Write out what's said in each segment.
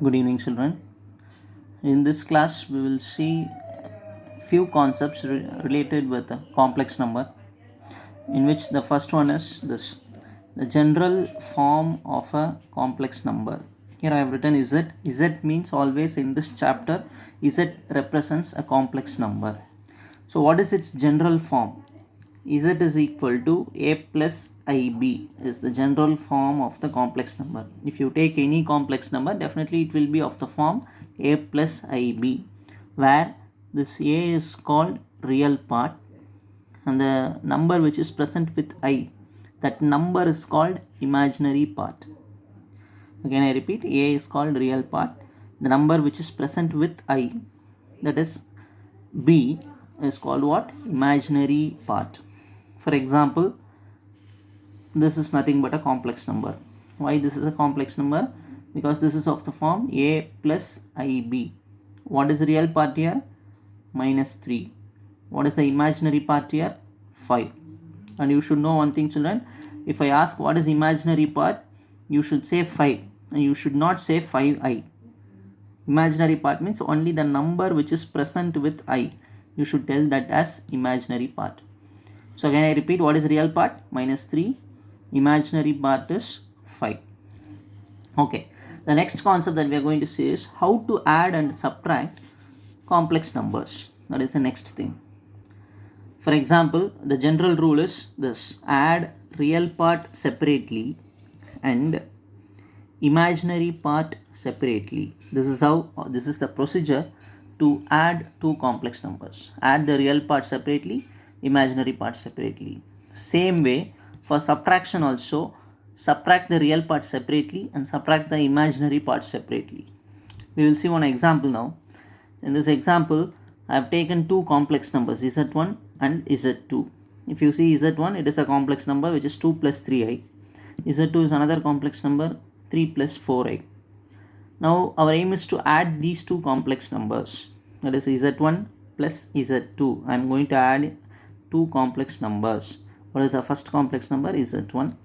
Good evening, children. In this class, we will see few concepts related with a complex number, in which the first one is this: the general form of a complex number. Here I have written Z. Z means always in this chapter, Z represents a complex number. So, what is its general form? Z is equal to a plus ib is the general form of the complex number. If you take any complex number, definitely it will be of the form a plus ib, where this a is called real part and the number which is present with I, that number is called imaginary part. Again I repeat, a is called real part, the number which is present with I, that is b, is called what? Imaginary part. For example, this is nothing but a complex number. Why this is a complex number? Because this is of the form a plus ib. What is the real part here? Minus 3. What is the imaginary part here? 5. And you should know one thing, children. If I ask what is imaginary part, you should say 5 and you should not say 5i. Imaginary part means only the number which is present with I. You should tell that as imaginary part. So again I repeat, what is real part? Minus 3. Imaginary part is 5. Okay. The next concept that we are going to see is how to add and subtract complex numbers. That is the next thing. For example, the general rule is this: add real part separately and imaginary part separately. This is the procedure to add two complex numbers. Add the real part separately, imaginary part separately. Same way for subtraction also, subtract the real part separately and subtract the imaginary part separately. We will see one example now. In this example, I have taken two complex numbers, z1 and z2. If you see z1, it is a complex number which is 2 plus 3i. z2 is another complex number, 3 plus 4i. Now our aim is to add these two complex numbers, that is z1 plus z2. I am going to add two complex numbers. What is the first complex number? z1.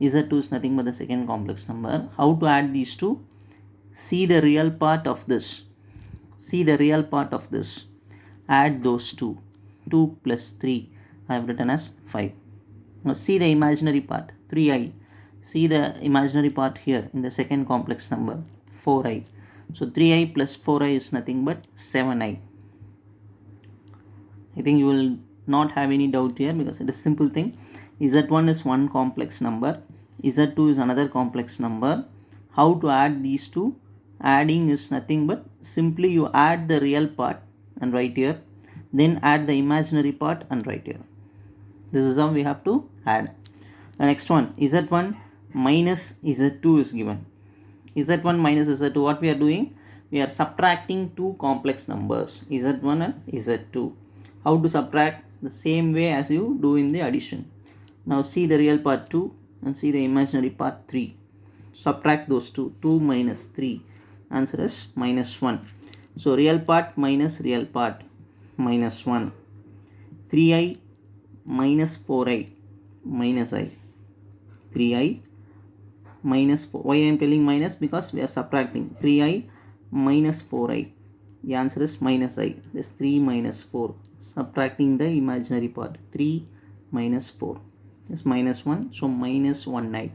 z2 is nothing but the second complex number. How to add these two? See the real part of this. See the real part of this. Add those two. 2 plus 3 I have written as 5. Now see the imaginary part, 3i. See the imaginary part here in the second complex number, 4i. So 3i plus 4i is nothing but 7i. I think you will not have any doubt here because it is simple thing. z1 is one complex number, z2 is another complex number. How to add these two? Adding is nothing but simply you add the real part and write here, then add the imaginary part and write here. This is how we have to add. The next one, z1 minus z2 is given. z1 minus z2, what we are doing? We are subtracting two complex numbers, z1 and z2. How to subtract? The same way as you do in the addition. Now see the real part 2 and see the imaginary part 3. Subtract those two. 2 minus 3. Answer is minus 1. So real part minus real part, minus 1. 3i minus 4i, minus i. 3i minus 4. Why I am telling minus? Because we are subtracting. 3i minus 4i. The answer is minus i. It is 3 minus 4. Subtracting the imaginary part. 3 minus 4 is minus 1. So minus 1i.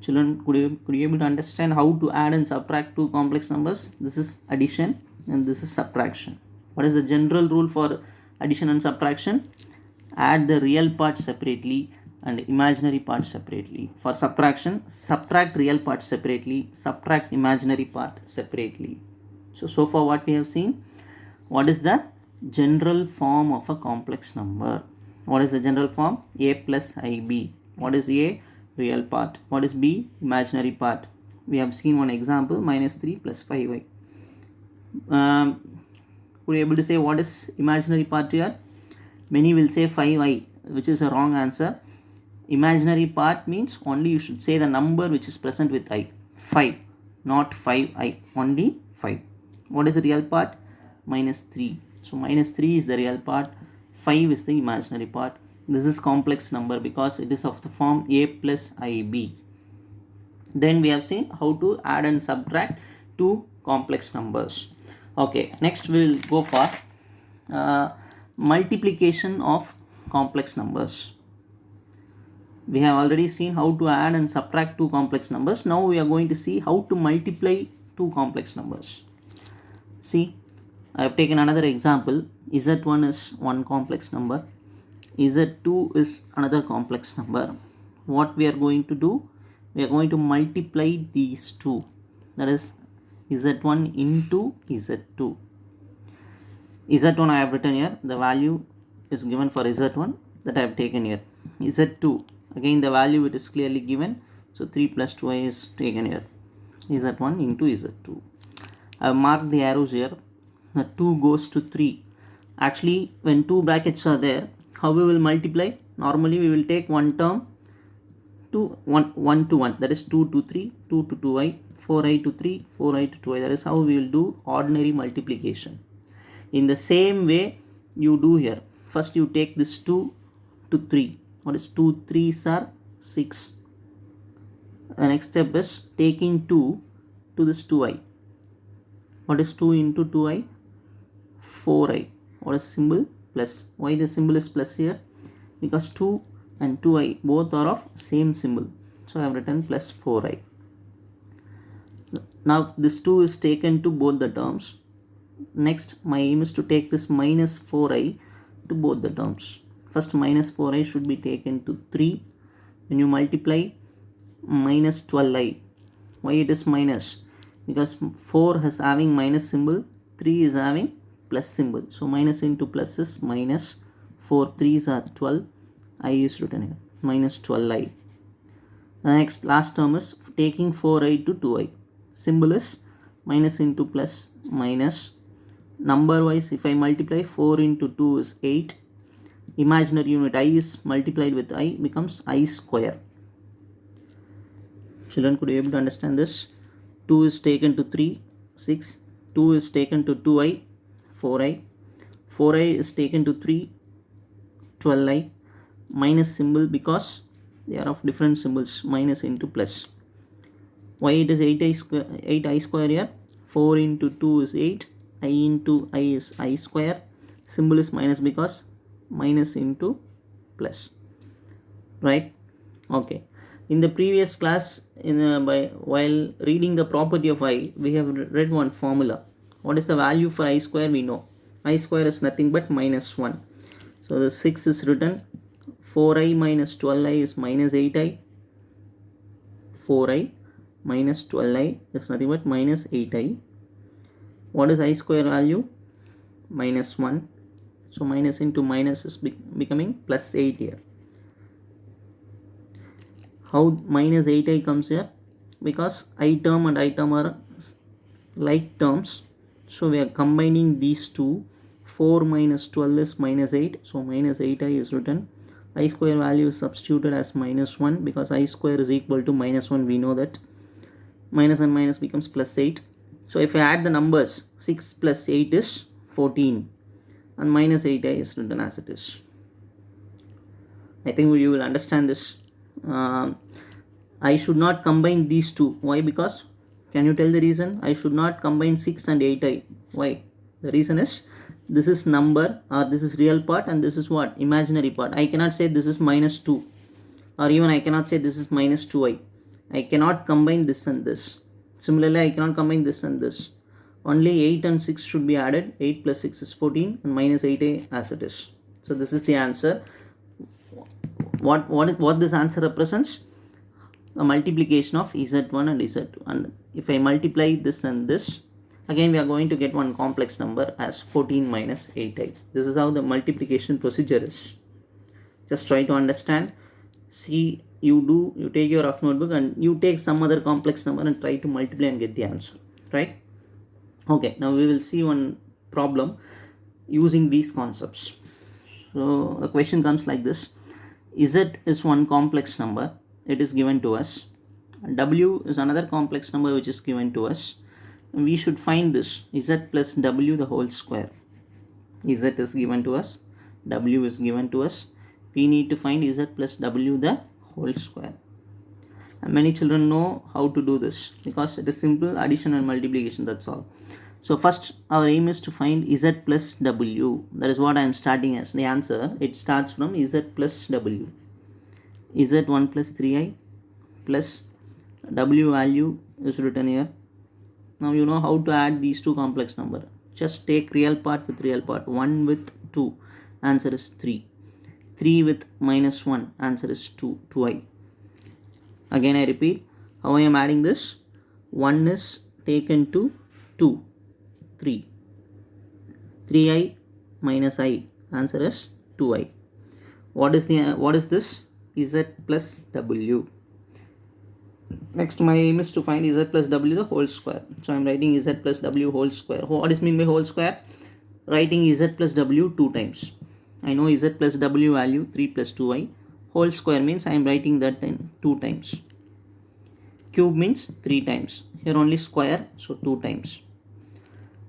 Children, could you able to understand how to add and subtract two complex numbers? This is addition and this is subtraction. What is the general rule for addition and subtraction? Add the real part separately and imaginary part separately. For subtraction, subtract real part separately, subtract imaginary part separately. So far what we have seen, what is the general form of a complex number? What is the general form? A plus ib. What is A? Real part. What is B? Imaginary part. We have seen one example, minus 3 plus 5i. Could you able to say what is imaginary part here? Many will say 5i, which is a wrong answer. Imaginary part means only you should say the number which is present with I. 5, not 5i, only 5. What is the real part? Minus 3. So minus 3 is the real part, 5 is the imaginary part. This is complex number because it is of the form a plus ib. Then we have seen how to add and subtract two complex numbers. Okay, next we will go for multiplication of complex numbers. We have already seen how to add and subtract two complex numbers. Now we are going to see how to multiply two complex numbers. See, I have taken another example. Z1 is one complex number, Z2 is another complex number. What we are going to do? We are going to multiply these two, that is Z1 into Z2. Z1 I have written here, the value is given for Z1 that I have taken here. Z2, again the value it is clearly given, so 3 plus 2i is taken here. Z1 into Z2. I have marked the arrows here. The 2 goes to 3. Actually, when two brackets are there, how we will multiply? Normally we will take one term to 1 to 1, that is 2 to 3, 2 to 2i, 4i to 3, 4i to 2i. That is how we will do ordinary multiplication. In the same way you do here. First you take this 2 to 3. What is 2 3s are 6. The next step is taking 2 to this 2i. What is 2 into 2i? 4i. What is symbol? Plus. Why the symbol is plus here? Because 2 and 2i both are of same symbol. So I have written plus 4i. So now this 2 is taken to both the terms. Next my aim is to take this minus 4i to both the terms. First minus 4i should be taken to 3. When you multiply minus 12i. Why it is minus? Because 4 is having minus symbol, 3 is having plus symbol. So minus into plus is minus. 4 3s are 12. I is written here. Minus 12i. The next last term is taking 4i to 2i. Symbol is minus into plus minus. Number wise, if I multiply 4 into 2 is 8. Imaginary unit I is multiplied with I becomes I square. Children, could you able to understand this? 2 is taken to 3, 6. 2 is taken to 2i, 4i. 4i is taken to 3, 12i. Minus symbol because they are of different symbols, minus into plus. Why it is 8i square, 8i square here? 4 into 2 is 8. I into I is I square. Symbol is minus because minus into plus. Right? Okay. In the previous class, while reading the property of I, we have read one formula. What is the value for I square? We know. I square is nothing but minus 1. So the 6 is written. 4i minus 12i is minus 8i. 4i minus 12i is nothing but minus 8i. What is I square value? Minus 1. So minus into minus is becoming plus 8 here. How minus 8i comes here? Because I term and I term are like terms. So we are combining these two. 4 minus 12 is minus 8. So minus 8i is written. I square value is substituted as minus 1 because I square is equal to minus 1. We know that. Minus and minus becomes plus 8. So if I add the numbers, 6 plus 8 is 14. And minus 8i is written as it is. I think you will understand this. I should not combine these two. Why? Because, can you tell the reason? I should not combine 6 and 8i. Why? The reason is, this is number or this is real part and this is what? Imaginary part. I cannot say this is minus 2. Or even I cannot say this is minus 2i. I cannot combine this and this. Similarly, I cannot combine this and this. Only 8 and 6 should be added. 8 plus 6 is 14 and minus 8a as it is. So this is the answer. What this answer represents? A multiplication of Z1 and Z2. And if I multiply this and this, again we are going to get one complex number as 14 minus 8i. This is how the multiplication procedure is. Just try to understand. See, you take your rough notebook and you take some other complex number and try to multiply and get the answer. Right? Okay, now we will see one problem using these concepts. So the question comes like this. Z is one complex number. It is given to us. W is another complex number which is given to us. And we should find this Z plus W the whole square. Z is given to us. W is given to us. We need to find Z plus W the whole square. And many children know how to do this because it is simple addition and multiplication, that's all. So first our aim is to find z plus w. That is what I am starting as the answer. It starts from z plus w. z1 plus 3i plus w value is written here. Now you know how to add these two complex number. Just take real part with real part. 1 with 2, answer is 3. 3 with minus 1, answer is 2, 2i. Again I repeat, how I am adding this? 1 is taken to 2, 3. 3i minus I, answer is 2i. What is this? Z plus w. Next my aim is to find z plus w the whole square. So I am writing z plus w whole square. What is mean by whole square? Writing z plus w 2 times. I know z plus w value 3 plus 2i. Whole square means I am writing that in 2 times. Cube means 3 times. Here only square, so 2 times.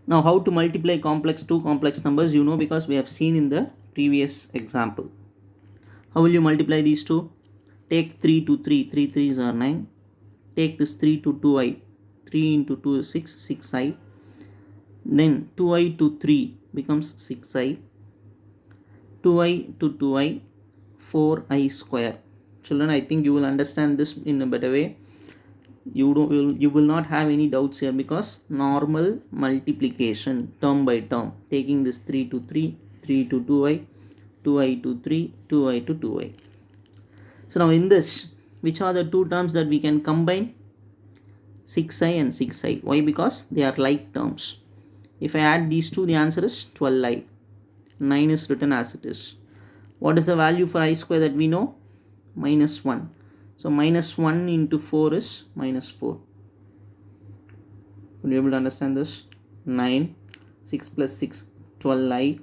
Now how to multiply two complex numbers, you know, because we have seen in the previous example. How will you multiply these two? Take 3 to 3, 3 3s are 9. Take this 3 to 2i, 3 into 2 is 6, 6i. Then 2i to 3 becomes 6i. 2i to 2i, 4i square. Children, I think you will understand this in a better way. You will not have any doubts here because normal multiplication term by term, taking this 3 to 3, 3 to 2i, 2i to 3, 2i to 2i. So now in this, which are the two terms that we can combine? 6i and 6i. Why? Because they are like terms. If I add these two, the answer is 12i. 9 is written as it is. What is the value for I square that we know? Minus 1. So minus 1 into 4 is minus 4. Will you be able to understand this? 9, 6 plus 6, 12i.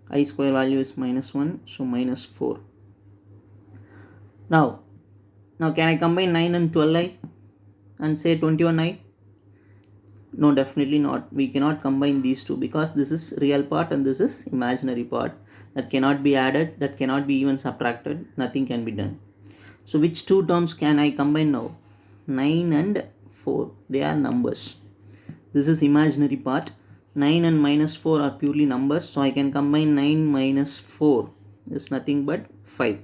I square value is minus 1, so minus 4. Now can I combine 9 and 12i and say 21i? No, definitely not. We cannot combine these two because this is real part and this is imaginary part. That cannot be added, that cannot be even subtracted, nothing can be done. So which two terms can I combine now? 9 and 4, they are numbers. This is imaginary part. 9 and minus 4 are purely numbers, so I can combine 9 minus 4 is nothing but 5.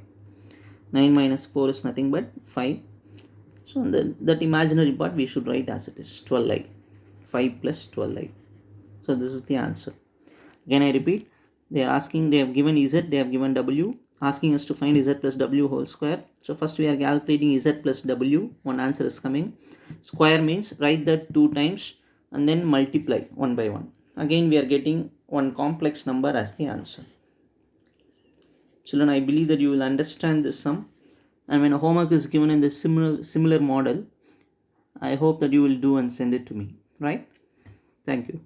9 minus 4 is nothing but 5. So that imaginary part we should write as it is, 12i. 5 plus 12i. So this is the answer. Again I repeat, they have given z, they have given w, asking us to find z plus w whole square. So first we are calculating z plus w, one answer is coming. Square means write that 2 times and then multiply one by one. Again we are getting one complex number as the answer. Children, I believe that you will understand this sum, and when a homework is given in the similar model, I hope that you will do and send it to me, right? Thank you.